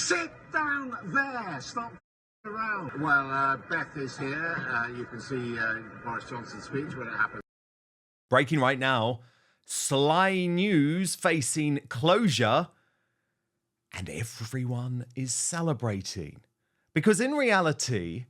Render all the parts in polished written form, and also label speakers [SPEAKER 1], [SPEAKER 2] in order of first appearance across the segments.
[SPEAKER 1] Sit down there. Stop around. Well, Beth is here. You can see Boris Johnson's speech when it happened.
[SPEAKER 2] Breaking right now, Sly News facing closure, and everyone is celebrating. Because in reality,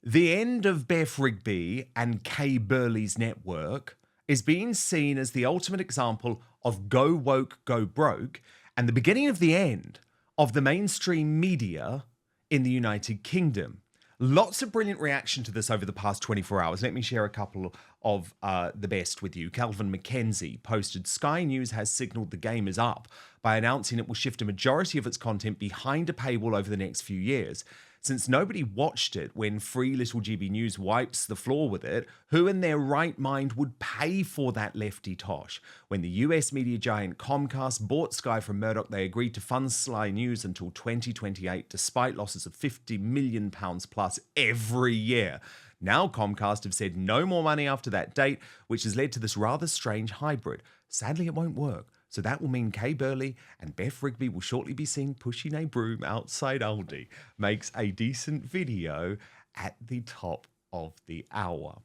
[SPEAKER 2] the end of Beth Rigby and Kay Burley's network is being seen as the ultimate example of go woke, go broke, and the beginning of the end of the mainstream media in the United Kingdom. Lots of brilliant reaction to this over the past 24 hours. Let me share a couple of the best with you. Calvin McKenzie posted, Sky News has signalled the game is up by announcing it will shift a majority of its content behind a paywall over the next few years. Since nobody watched it when free little GB News wipes the floor with it, who in their right mind would pay for that lefty tosh? When the US media giant Comcast bought Sky from Murdoch, they agreed to fund Sly News until 2028, despite losses of £50 million plus every year. Now Comcast have said no more money after that date, which has led to this rather strange hybrid. Sadly, it won't work. So that will mean Kay Burley and Beth Rigby will shortly be seen pushing a broom outside Aldi. Makes a decent video at the top of the hour.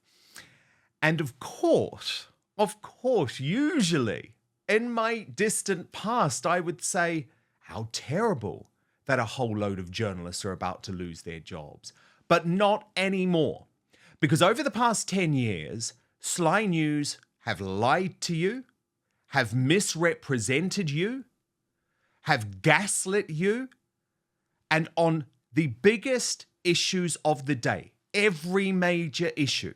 [SPEAKER 2] And of course, usually in my distant past, I would say how terrible that a whole load of journalists are about to lose their jobs. But not anymore. Because over the past 10 years, Sly News have lied to you, have misrepresented you, have gaslit you, and on the biggest issues of the day, every major issue,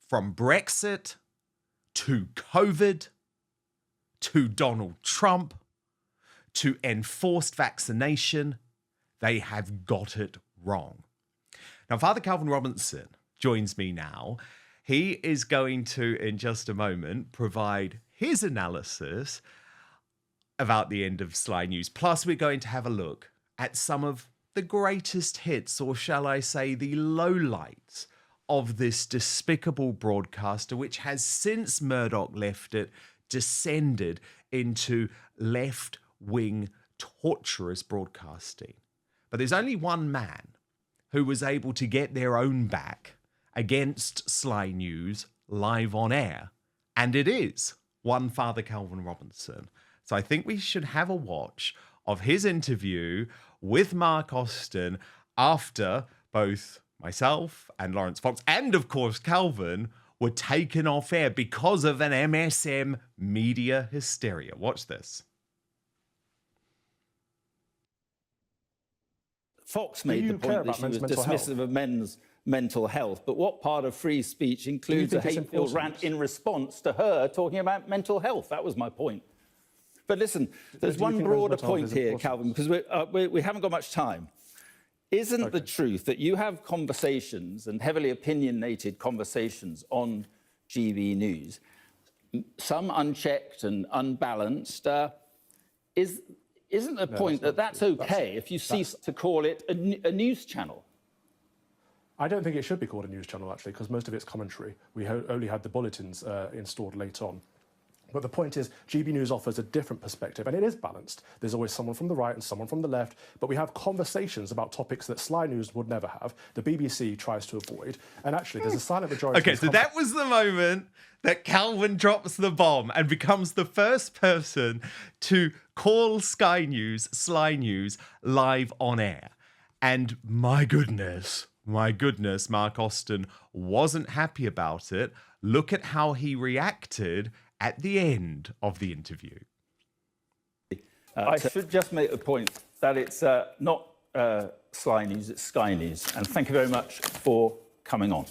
[SPEAKER 2] from Brexit to COVID to Donald Trump to enforced vaccination, they have got it wrong. Now, Father Calvin Robinson joins me now. He is going to, in just a moment, provide his analysis about the end of Sly News. Plus, we're going to have a look at some of the greatest hits, or shall I say, the lowlights of this despicable broadcaster, which has, since Murdoch left it, descended into left-wing torturous broadcasting. But there's only one man who was able to get their own back against Sly News live on air, and it is one Father Calvin Robinson. So I think we should have a watch of his interview with Mark Austin after both myself and Lawrence Fox and, of course, Calvin were taken off air because of an MSM media hysteria. Watch this.
[SPEAKER 3] Fox made the point that she was dismissive of men's mental health, but what part of free speech includes a hate-filled rant in response to her talking about mental health? That was my point. But listen, there's one broader point here, Calvin, because we haven't got much time. Isn't the truth that you have conversations, and heavily opinionated conversations on GB News, some unchecked and unbalanced, isn't the point that that's okay if you cease to call it a news channel?
[SPEAKER 4] I don't think it should be called a news channel, actually, because most of it's commentary. We only had the bulletins installed late on. But the point is, GB News offers a different perspective, and it is balanced. There's always someone from the right and someone from the left, but we have conversations about topics that Sly News would never have, the BBC tries to avoid, and actually there's a silent majority...
[SPEAKER 2] Okay, so that was the moment that Calvin drops the bomb and becomes the first person to call Sky News, Sly News, live on air. And my goodness, Mark Austin wasn't happy about it. Look at how he reacted at the end of the interview.
[SPEAKER 3] I should just make the point that it's not Sly News, it's Sky News. And thank you very much for coming on.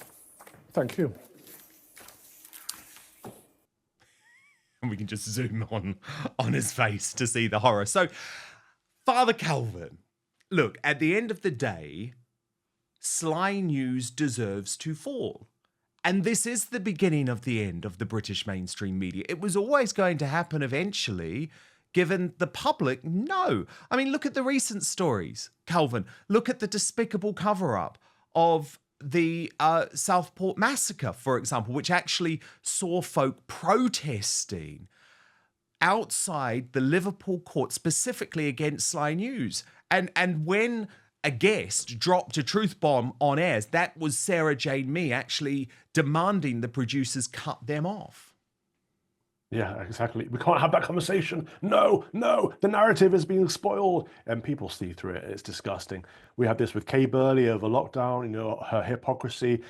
[SPEAKER 4] Thank you.
[SPEAKER 2] And we can just zoom on his face to see the horror. So, Father Calvin, look, at the end of the day, Sly News deserves to fall. And this is the beginning of the end of the British mainstream media. It was always going to happen eventually, given the public no. I mean, look at the recent stories, Calvin. Look at the despicable cover-up of the Southport massacre, for example, which actually saw folk protesting outside the Liverpool court, specifically against Sly News. And when a guest dropped a truth bomb on air, that was Sarah Jane Mee actually demanding the producers cut them off.
[SPEAKER 4] Yeah, exactly. We can't have that conversation. No, the narrative is being spoiled. And people see through it. It's disgusting. We had this with Kay Burley over lockdown, her hypocrisy,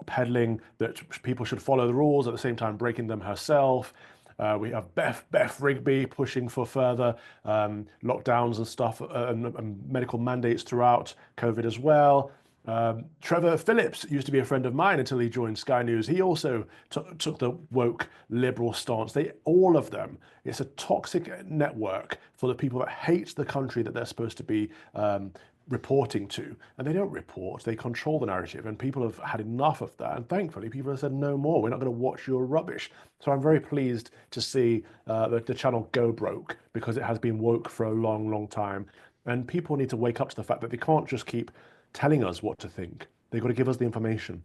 [SPEAKER 4] peddling that people should follow the rules, at the same time breaking them herself. We have Beth Rigby pushing for further lockdowns and stuff, and medical mandates throughout COVID as well. Trevor Phillips used to be a friend of mine until he joined Sky News. He also took the woke liberal stance. All of them, it's a toxic network for the people that hate the country that they're supposed to be reporting to. And they don't report, they control the narrative. And people have had enough of that. And thankfully, people have said, no more. We're not going to watch your rubbish. So I'm very pleased to see the channel go broke, because it has been woke for a long, long time. And people need to wake up to the fact that they can't just keep telling us what to think. They've got to give us the information.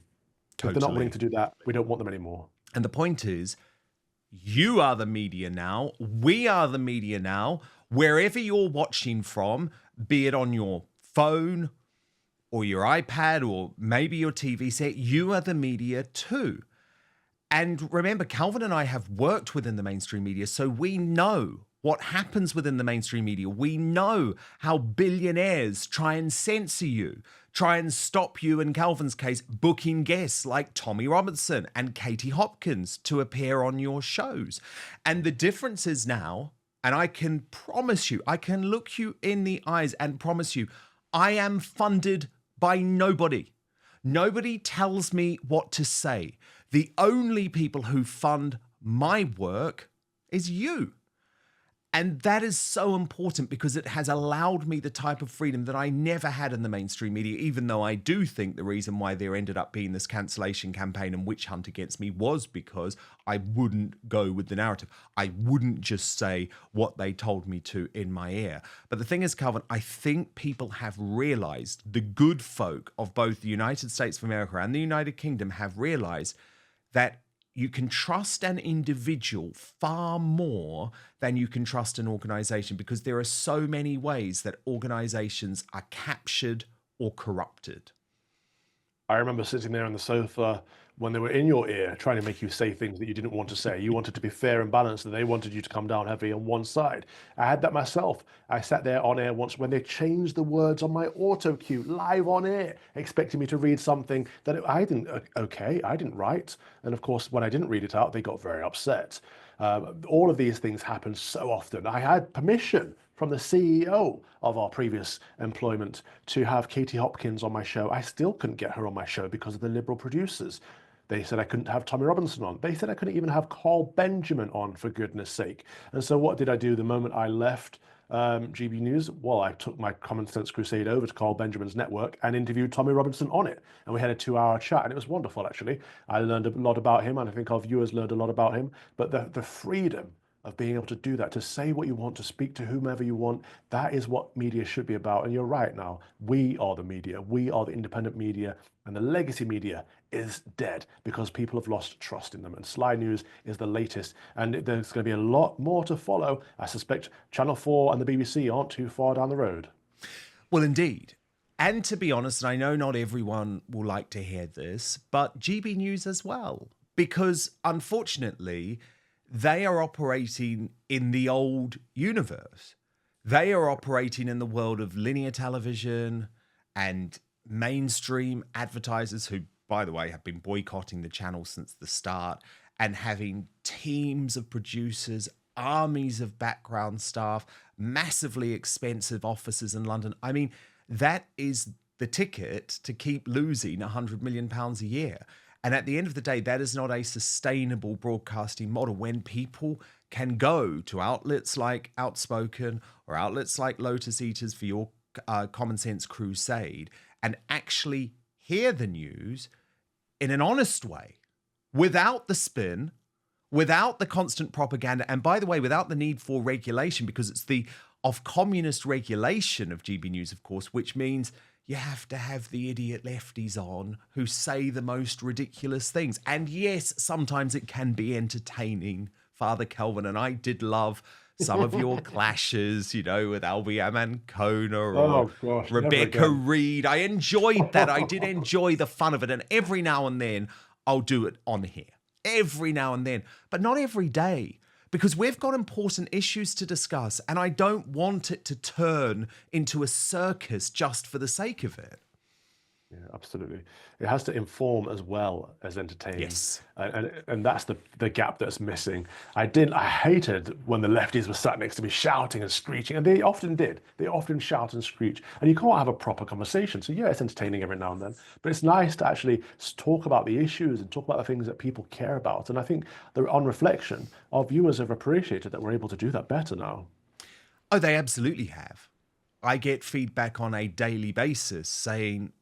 [SPEAKER 2] Totally.
[SPEAKER 4] If they're not willing to do that, we don't want them anymore.
[SPEAKER 2] And the point is, you are the media now. We are the media now. Wherever you're watching from, be it on your phone or your iPad or maybe your TV set, you are the media too. And remember, Calvin and I have worked within the mainstream media, so we know what happens within the mainstream media. We know how billionaires try and censor you, try and stop you, in Calvin's case, booking guests like Tommy Robinson and Katie Hopkins to appear on your shows. And the difference is now, and I can promise you, I can look you in the eyes and promise you, I am funded by nobody. Nobody tells me what to say. The only people who fund my work is you. And that is so important, because it has allowed me the type of freedom that I never had in the mainstream media, even though I do think the reason why there ended up being this cancellation campaign and witch hunt against me was because I wouldn't go with the narrative. I wouldn't just say what they told me to in my ear. But the thing is, Calvin, I think people have realized, the good folk of both the United States of America and the United Kingdom have realized that you can trust an individual far more than you can trust an organization, because there are so many ways that organizations are captured or corrupted.
[SPEAKER 4] I remember sitting there on the sofa when they were in your ear trying to make you say things that you didn't want to say. You wanted to be fair and balanced, and they wanted you to come down heavy on one side. I had that myself. I sat there on air once when they changed the words on my auto cue live on air, expecting me to read something that I didn't write. And of course, when I didn't read it out, they got very upset. All of these things happen so often. I had permission from the CEO of our previous employment to have Katie Hopkins on my show. I still couldn't get her on my show because of the liberal producers. They said I couldn't have Tommy Robinson on. They said I couldn't even have Carl Benjamin on, for goodness sake. And so what did I do the moment I left GB News? Well, I took my Common Sense Crusade over to Carl Benjamin's network and interviewed Tommy Robinson on it. And we had a 2-hour chat, and it was wonderful, actually. I learned a lot about him, and I think our viewers learned a lot about him. But the freedom of being able to do that, to say what you want, to speak to whomever you want, that is what media should be about. And you're right now, we are the media, we are the independent media, and the legacy media is dead because people have lost trust in them. And Sly News is the latest, and there's going to be a lot more to follow. I suspect Channel 4 and the BBC aren't too far down the road.
[SPEAKER 2] Well, indeed. And to be honest, and I know not everyone will like to hear this, but GB News as well, because unfortunately, they are operating in the old universe. They are operating in the world of linear television and mainstream advertisers who, by the way, have been boycotting the channel since the start, and having teams of producers, armies of background staff, massively expensive offices in London. I mean, that is the ticket to keep losing £100 million a year. And at the end of the day, that is not a sustainable broadcasting model when people can go to outlets like Outspoken or outlets like Lotus Eaters for your Common Sense Crusade and actually hear the news in an honest way, without the spin, without the constant propaganda, and by the way, without the need for regulation, because it's the communist regulation of GB News, of course, which means you have to have the idiot lefties on who say the most ridiculous things. And yes, sometimes it can be entertaining Father Kelvin, and I did love some of your clashes, with Albiam Ancona or Rebecca Reed. I enjoyed that. I did enjoy the fun of it. And every now and then, I'll do it on here. Every now and then. But not every day. Because we've got important issues to discuss. And I don't want it to turn into a circus just for the sake of it.
[SPEAKER 4] Yeah, absolutely. It has to inform as well as entertain.
[SPEAKER 2] Yes.
[SPEAKER 4] And that's the gap that's missing. I hated when the lefties were sat next to me shouting and screeching, and they often did. They often shout and screech, and you can't have a proper conversation. So yeah, it's entertaining every now and then, but it's nice to actually talk about the issues and talk about the things that people care about. And I think that on reflection, our viewers have appreciated that we're able to do that better now.
[SPEAKER 2] Oh, they absolutely have. I get feedback on a daily basis saying,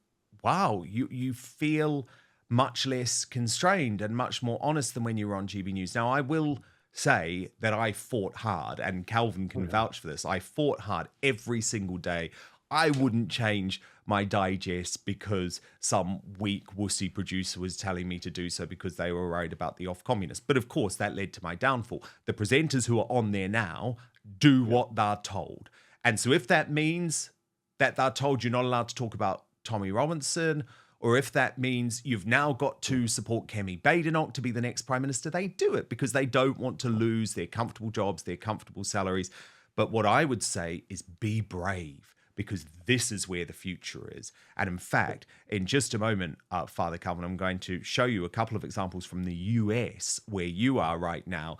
[SPEAKER 2] wow, you feel much less constrained and much more honest than when you were on GB News. Now, I will say that I fought hard, and Calvin can vouch for this. I fought hard every single day. I wouldn't change my digest because some weak wussy producer was telling me to do so because they were worried about the off-communists. But of course, that led to my downfall. The presenters who are on there now do what they're told. And so if that means that they're told you're not allowed to talk about Tommy Robinson, or if that means you've now got to support Kemi Badenoch to be the next Prime Minister, they do it because they don't want to lose their comfortable jobs, their comfortable salaries. But what I would say is be brave, because this is where the future is. And in fact, in just a moment, Father Calvin, I'm going to show you a couple of examples from the US where you are right now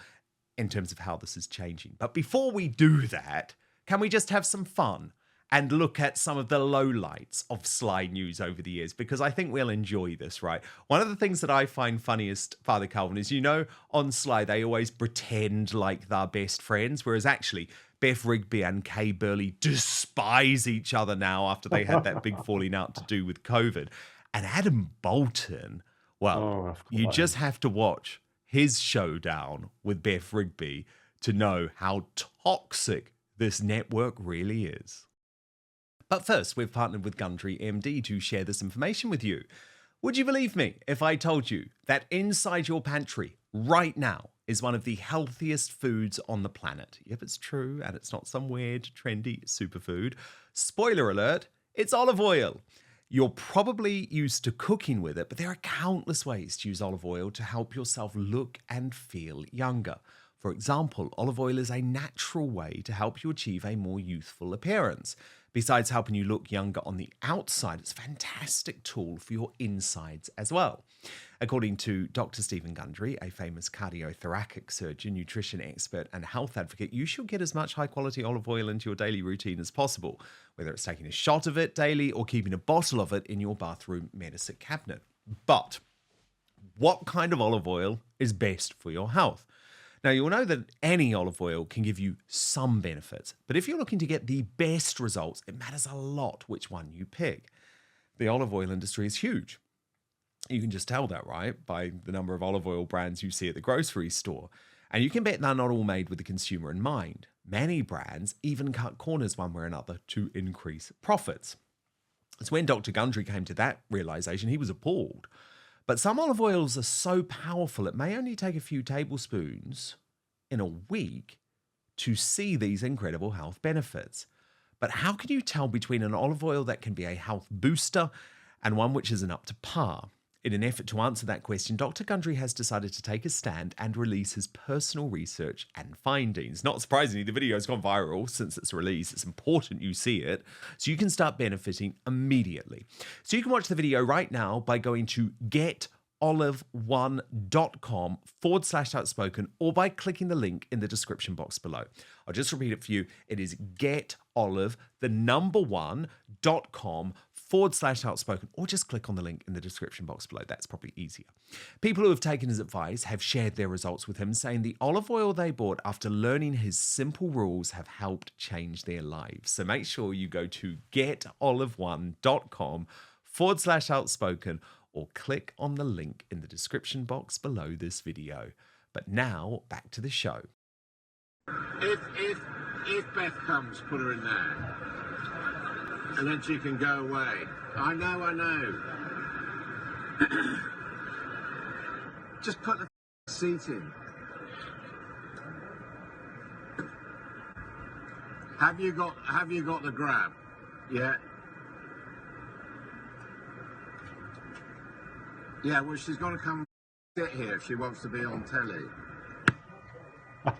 [SPEAKER 2] in terms of how this is changing. But before we do that, can we just have some fun and look at some of the lowlights of Sly News over the years? Because I think we'll enjoy this, right? One of the things that I find funniest, Father Calvin, is, on Sly, they always pretend like they're best friends, whereas actually Beth Rigby and Kay Burley despise each other now after they had that big falling out to do with COVID. And Adam Boulton, well, you just have to watch his showdown with Beth Rigby to know how toxic this network really is. But first, we've partnered with Gundry MD to share this information with you. Would you believe me if I told you that inside your pantry right now is one of the healthiest foods on the planet? Yep, it's true, and it's not some weird, trendy superfood. Spoiler alert, it's olive oil. You're probably used to cooking with it, but there are countless ways to use olive oil to help yourself look and feel younger. For example, olive oil is a natural way to help you achieve a more youthful appearance. Besides helping you look younger on the outside, it's a fantastic tool for your insides as well. According to Dr. Stephen Gundry, a famous cardiothoracic surgeon, nutrition expert, and health advocate, you should get as much high-quality olive oil into your daily routine as possible, whether it's taking a shot of it daily or keeping a bottle of it in your bathroom medicine cabinet. But what kind of olive oil is best for your health? Now, you'll know that any olive oil can give you some benefits, but if you're looking to get the best results, it matters a lot which one you pick. The olive oil industry is huge. You can just tell that, right, by the number of olive oil brands you see at the grocery store. And you can bet they're not all made with the consumer in mind. Many brands even cut corners one way or another to increase profits. It's when Dr. Gundry came to that realization, he was appalled. But some olive oils are so powerful, it may only take a few tablespoons in a week to see these incredible health benefits. But how can you tell between an olive oil that can be a health booster and one which isn't up to par? In an effort to answer that question, Dr. Gundry has decided to take a stand and release his personal research and findings. Not surprisingly, the video has gone viral since its release. It's important you see it so you can start benefiting immediately. So you can watch the video right now by going to getolive1.com/outspoken or by clicking the link in the description box below. I'll just repeat it for you. It is getolive1.com/outspoken, or just click on the link in the description box below. That's probably easier. People who have taken his advice have shared their results with him, saying the olive oil they bought after learning his simple rules have helped change their lives. So make sure you go to getolive1.com/outspoken or click on the link in the description box below this video. But now, back to the show.
[SPEAKER 1] If Beth comes, put her in there. And then she can go away. I know. Just put the seat in. Have you got the grab? Yeah. Yeah, well, she's got to come sit here if she wants to be on telly.
[SPEAKER 5] So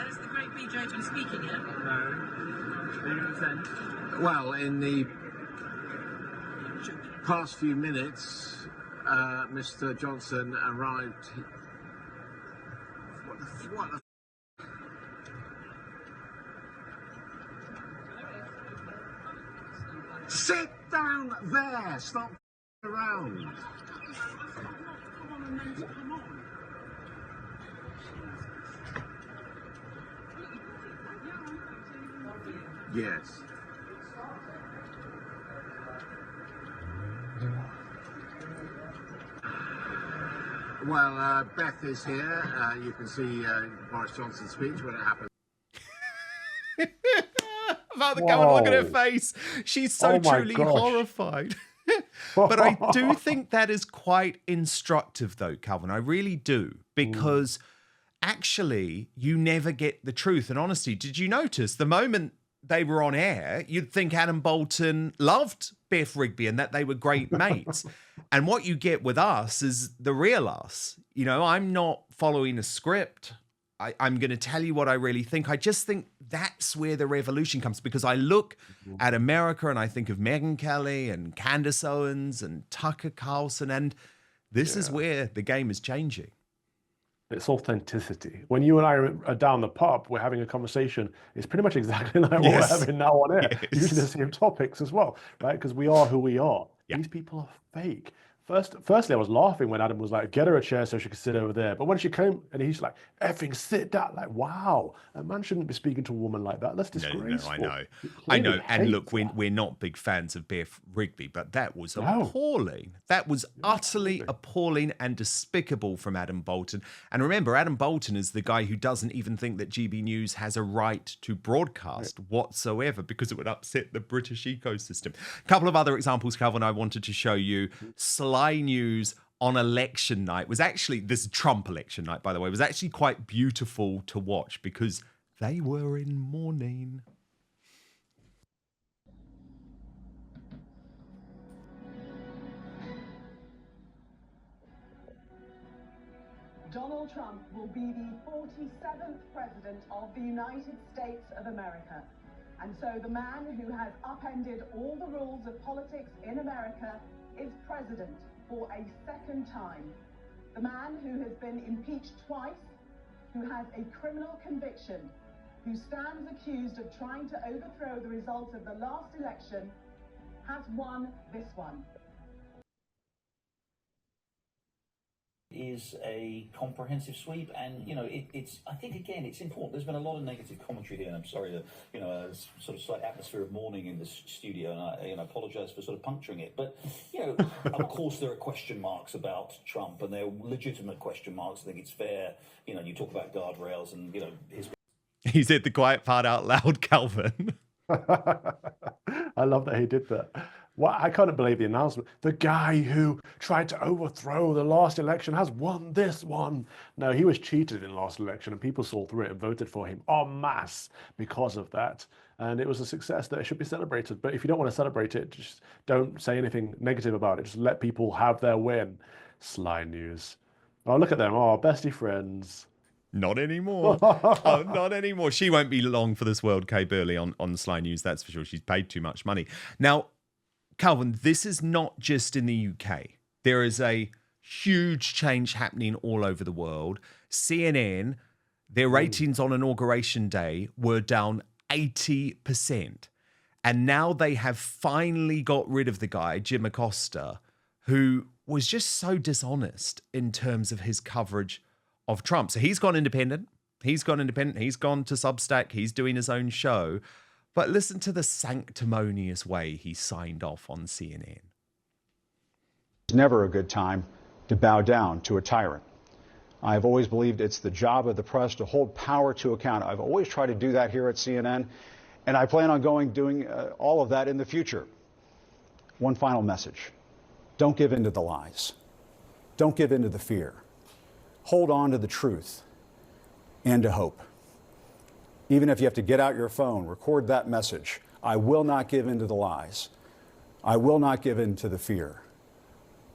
[SPEAKER 5] is the great BJ to be speaking here? No. Are you going to send?
[SPEAKER 1] Well, in the past few minutes, Mr. Johnson arrived. What the Sit down there! Stop around. Yes. Well, Beth is here. You can see Boris Johnson's speech when it happens.
[SPEAKER 2] Father, come and look at her face. She's so truly horrified. But I do think that is quite instructive, though, Calvin. I really do, because actually you never get the truth and honesty. Did you notice the moment they were on air, you'd think Adam Boulton loved Beth Rigby and that they were great mates. And what you get with us is the real us. You know, I'm not following a script. I'm going to tell you what I really think. I just think that's where the revolution comes, because I look at America and I think of Megyn Kelly and Candace Owens and Tucker Carlson, and this is where the game is changing.
[SPEAKER 4] It's authenticity. When you and I are down the pub, we're having a conversation. It's pretty much exactly like what we're having now on air. Using the same topics as well, right? Because we are who we are. These people are fake. Firstly, I was laughing when Adam was like, get her a chair so she could sit over there. But when she came and he's like, effing sit down, like, wow, a man shouldn't be speaking to a woman like that. That's disgraceful.
[SPEAKER 2] No, I know. And look, we're not big fans of Beth Rigby, but that was appalling. That was utterly appalling and despicable from Adam Boulton. And remember, Adam Boulton is the guy who doesn't even think that GB News has a right to broadcast whatsoever, because it would upset the British ecosystem. A couple of other examples, Calvin, I wanted to show you. Sly News on election night was actually, this Trump election night, by the way, was actually quite beautiful to watch because they were in mourning.
[SPEAKER 6] Donald Trump will be the 47th president of the United States of America. And so the man who has upended all the rules of politics in America is president for a second time. The man who has been impeached twice, who has a criminal conviction, who stands accused of trying to overthrow the results of the last election, has won this one.
[SPEAKER 7] Is a comprehensive sweep, and you know it's. I think again it's important. There's been a lot of negative commentary here, and I'm sorry that sort of slight atmosphere of mourning in this studio, and I apologise for sort of puncturing it. But of course there are question marks about Trump, and they're legitimate question marks. I think it's fair. You talk about guardrails, and his.
[SPEAKER 2] He said the quiet part out loud, Calvin.
[SPEAKER 4] I love that he did that. Well, I couldn't believe the announcement. The guy who tried to overthrow the last election has won this one. No, he was cheated in the last election, and people saw through it and voted for him en masse because of that. And it was a success that should be celebrated. But if you don't want to celebrate it, just don't say anything negative about it. Just let people have their win. Sly News. Oh, look at them. Oh, bestie friends.
[SPEAKER 2] Not anymore. Oh, not anymore. She won't be long for this world, Kay Burley, on Sly News, that's for sure. She's paid too much money. Now, Calvin, this is not just in the UK. There is a huge change happening all over the world. CNN, their ratings on Inauguration Day were down 80%. And now they have finally got rid of the guy, Jim Acosta, who was just so dishonest in terms of his coverage of Trump. So he's gone independent. He's gone to Substack. He's doing his own show. But listen to the sanctimonious way he signed off on CNN.
[SPEAKER 8] It's never a good time to bow down to a tyrant. I've always believed it's the job of the press to hold power to account. I've always tried to do that here at CNN, and I plan on doing all of that in the future. One final message. Don't give in to the lies. Don't give in to the fear. Hold on to the truth and to hope. Even if you have to get out your phone, record that message. I will not give in to the lies. I will not give in to the fear.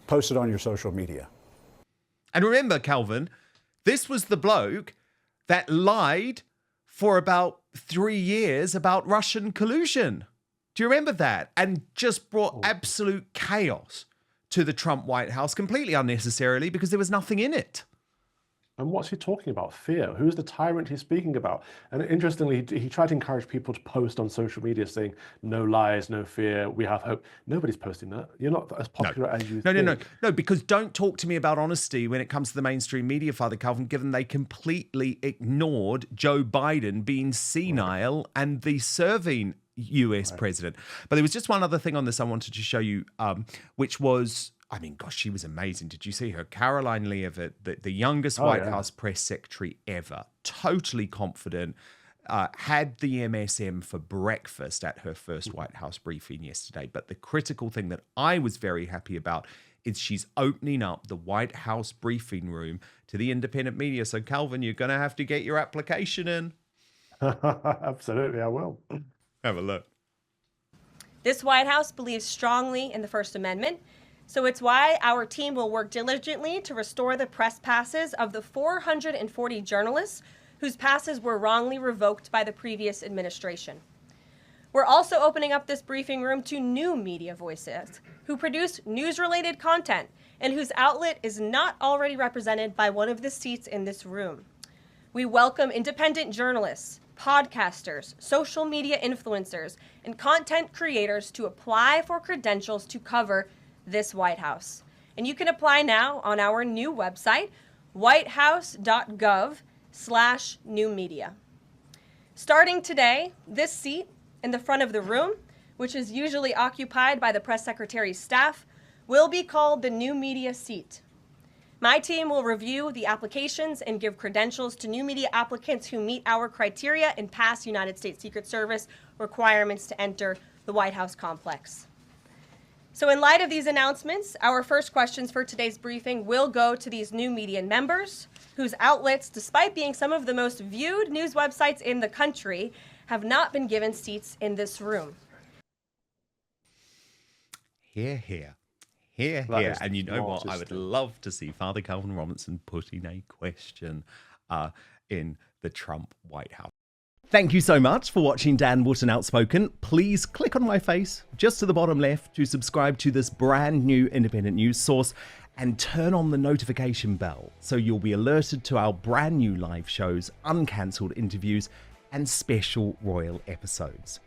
[SPEAKER 8] Post it on your social media.
[SPEAKER 2] And remember, Calvin, this was the bloke that lied for about 3 years about Russian collusion. Do you remember that? And just brought absolute chaos to the Trump White House completely unnecessarily because there was nothing in it.
[SPEAKER 4] And what's he talking about? Fear. Who's the tyrant he's speaking about? And interestingly, he tried to encourage people to post on social media saying, no lies, no fear, we have hope. Nobody's posting that. You're not as popular as you think.
[SPEAKER 2] No, because don't talk to me about honesty when it comes to the mainstream media, Father Calvin, given they completely ignored Joe Biden being senile and the serving US president. But there was just one other thing on this I wanted to show you, which was, I mean, gosh, she was amazing. Did you see her? Caroline Leavitt, the youngest White House press secretary ever, totally confident, had the MSM for breakfast at her first White House briefing yesterday. But the critical thing that I was very happy about is she's opening up the White House briefing room to the independent media. So, Calvin, you're going to have to get your application in.
[SPEAKER 4] Absolutely, I will.
[SPEAKER 2] Have a look.
[SPEAKER 9] This White House believes strongly in the First Amendment. So it's why our team will work diligently to restore the press passes of the 440 journalists whose passes were wrongly revoked by the previous administration. We're also opening up this briefing room to new media voices who produce news-related content and whose outlet is not already represented by one of the seats in this room. We welcome independent journalists, podcasters, social media influencers, and content creators to apply for credentials to cover this White House. And you can apply now on our new website, whitehouse.gov/new media. Starting today, this seat in the front of the room, which is usually occupied by the press secretary's staff, will be called the new media seat. My team will review the applications and give credentials to new media applicants who meet our criteria and pass United States Secret Service requirements to enter the White House complex. So in light of these announcements, our first questions for today's briefing will go to these new media members whose outlets, despite being some of the most viewed news websites in the country, have not been given seats in this room.
[SPEAKER 2] Here. And you know what? I would love to see Father Calvin Robinson putting a question in the Trump White House. Thank you so much for watching Dan Wootton Outspoken. Please click on my face just to the bottom left to subscribe to this brand new independent news source and turn on the notification bell so you'll be alerted to our brand new live shows, uncancelled interviews, and special royal episodes.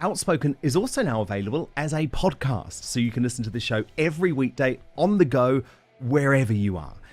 [SPEAKER 2] Outspoken is also now available as a podcast, so you can listen to the show every weekday on the go, wherever you are.